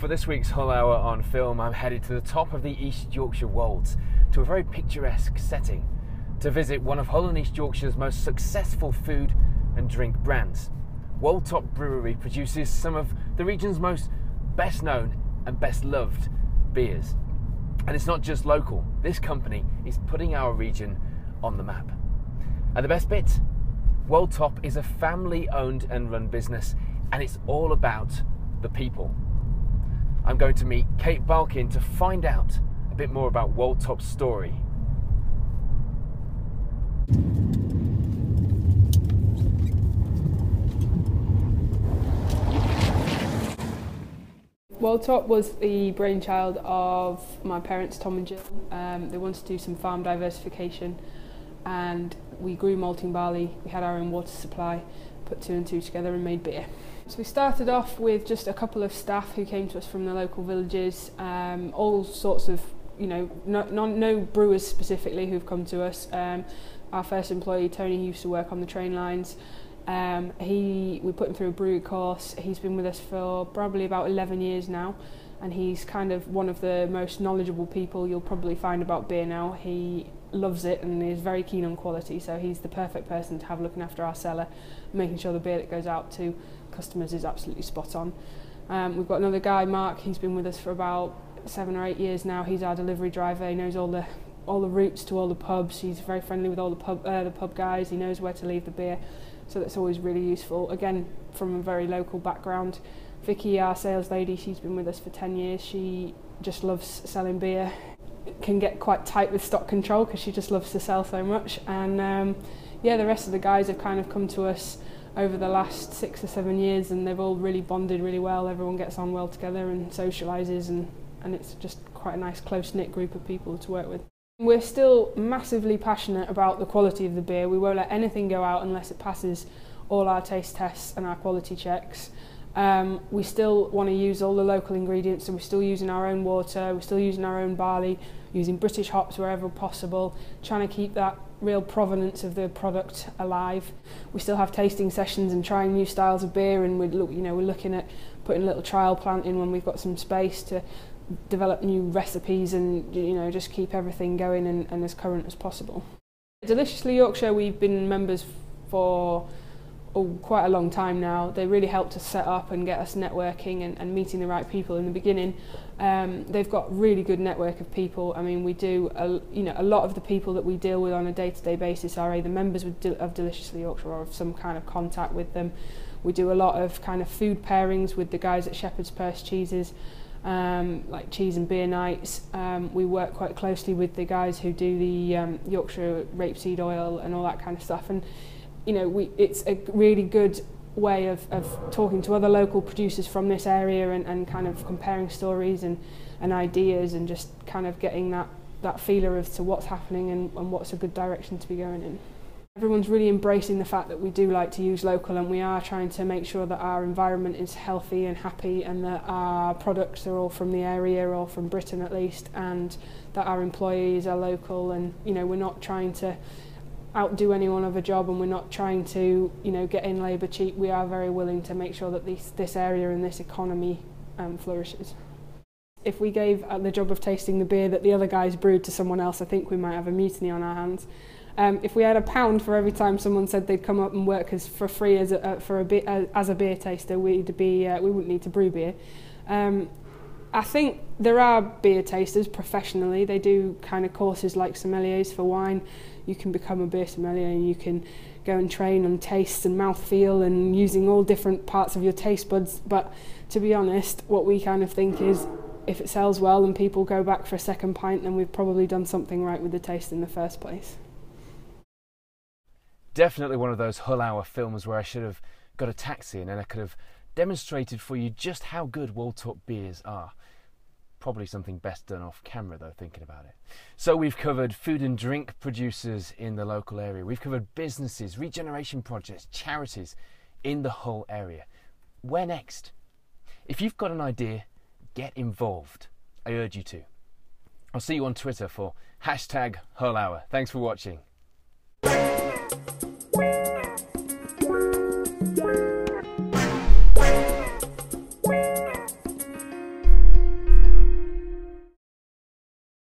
For this week's Hull Hour on Film, I'm headed to the top of the East Yorkshire Wolds, to a very picturesque setting, to visit one of Hull and East Yorkshire's most successful food and drink brands. Wold Brewery produces some of the region's most best known and best loved beers. And it's not just local, this company is putting our region on the map. And the best bit, Wold is a family owned and run business, and it's all about the people. I'm going to meet Kate Balkin to find out a bit more about Wold story. Wold was the brainchild of my parents, Tom and Jill. They wanted to do some farm diversification, and we grew malting barley. We had our own water supply, put two and two together and made beer. So we started off with just a couple of staff who came to us from the local villages, all sorts of, no brewers specifically who've come to us. Our first employee, Tony, used to work on the train lines. We put him through a brewery course. He's been with us for probably about 11 years now, and he's kind of one of the most knowledgeable people you'll probably find about beer now. He loves it and is very keen on quality, so he's the perfect person to have looking after our cellar, making sure the beer that goes out to customers is absolutely spot on. We've got another guy, Mark. He's been with us for about 7 or 8 years now. He's our delivery driver. He knows all the routes to all the pubs. He's very friendly with all the pub guys. He knows where to leave the beer, so that's always really useful. Again, from a very local background. Vicky, our sales lady, she's been with us for 10 years. She just loves selling beer. It can get quite tight with stock control because she just loves to sell so much. And the rest of the guys have kind of come to us over the last 6 or 7 years, and they've all really bonded really well. Everyone gets on well together and socialises, and it's just quite a nice close-knit group of people to work with. We're still massively passionate about the quality of the beer. We won't let anything go out unless it passes all our taste tests and our quality checks. We still want to use all the local ingredients, so we're still using our own water, we're still using our own barley, using British hops wherever possible, trying to keep that real provenance of the product alive. We still have tasting sessions and trying new styles of beer, and we're looking at putting a little trial plant in when we've got some space to develop new recipes and just keep everything going and as current as possible. Deliciously Yorkshire, we've been members for quite a long time now. They really helped us set up and get us networking and meeting the right people in the beginning. They've got a really good network of people. I mean, we do a lot of the people that we deal with on a day-to-day basis are either members of Deliciously Yorkshire or have some kind of contact with them. We do a lot of kind of food pairings with the guys at Shepherd's Purse Cheeses, like cheese and beer nights. We work quite closely with the guys who do the Yorkshire rapeseed oil and all that kind of stuff, and it's a really good way of talking to other local producers from this area and kind of comparing stories and ideas, and just kind of getting that feeler as to what's happening and what's a good direction to be going in. Everyone's really embracing the fact that we do like to use local, and we are trying to make sure that our environment is healthy and happy, and that our products are all from the area, or from Britain at least, and that our employees are local, and we're not trying to outdo anyone of a job, and we're not trying to get in labour cheap. We are very willing to make sure that this area and this economy flourishes. If we gave the job of tasting the beer that the other guys brewed to someone else, I think we might have a mutiny on our hands. If we had £1 for every time someone said they'd come up and work for free as a beer taster, we wouldn't need to brew beer. I think there are beer tasters professionally. They do kind of courses like sommeliers for wine. You can become a beer sommelier, and you can go and train on tastes and mouthfeel and using all different parts of your taste buds. But to be honest, what we kind of think is, if it sells well and people go back for a second pint, then we've probably done something right with the taste in the first place. Definitely one of those Hull Hour films where I should have got a taxi and then I could have demonstrated for you just how good Wold beers are. Probably something best done off camera though, thinking about it. So we've covered food and drink producers in the local area. We've covered businesses, regeneration projects, charities in the Hull area. Where next? If you've got an idea, get involved. I urge you to. I'll see you on Twitter for #HullHour. Thanks for watching.